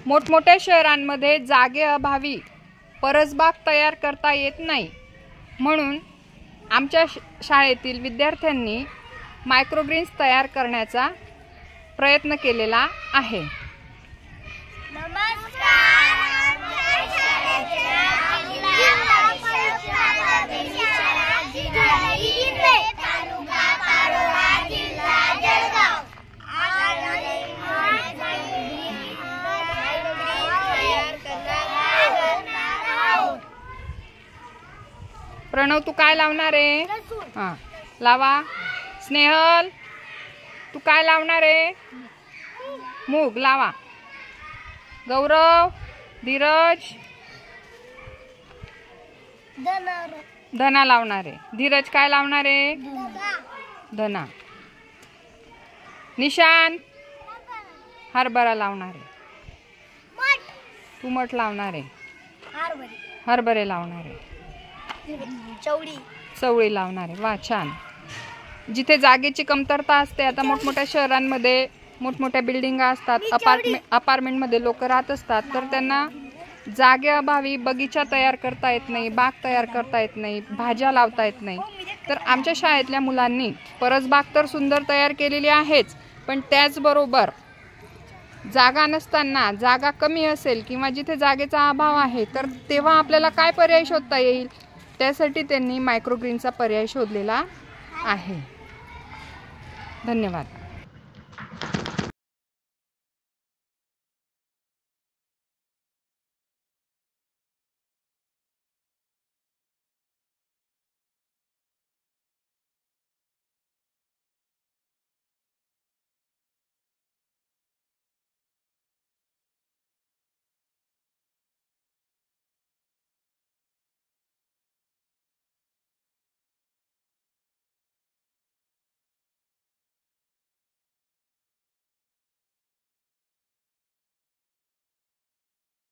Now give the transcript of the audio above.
मोठमोठ्या शहरांमध्ये जागेअभावी परसबाग तयार करता येत नाही, म्हणून आमच्या शाळेतील विद्यार्थ्यांनी मायक्रोग्रीन्स तयार करण्याचा प्रयत्न केलेला आहे। प्रणव, तू काय लावणार आहे? हां, लावा। स्नेहल, तू काय लावणार आहे? मूग लावा। गौरव, धीरज, धना लावणार आहे। धीरज काय लावणार आहे? धना। निशान हरभरा लावणार आहे। तू मठ लावणार आहे। हरभरे लावणार आहे। चवळी लावणार आहे। वा, छान। जिथे जागेची कमतरता असते, आता मोठमोठ्या शहरांमध्ये मोठमोठ्या बिल्डिंग असतात, अपार्टमेंटमध्ये लोक राहत असतात, तर त्यांना जागेअभावी बगीचा तयार करता येत नाही, बाग तयार करता येत नाही, भाज्या लावता येत नाही। तर आमच्या शाळेतल्या मुलांनी परसबाग तर सुंदर तयार केलेली आहेच, पण त्याचबरोबर जागा नसताना, जागा कमी असेल किंवा जिथे जागेचा अभाव आहे, तर तेव्हा आपल्याला काय पर्याय शोधता येईल, त्यासाठी त्यांनी मायक्रोग्रीनचा पर्याय शोधलेला आहे। धन्यवाद।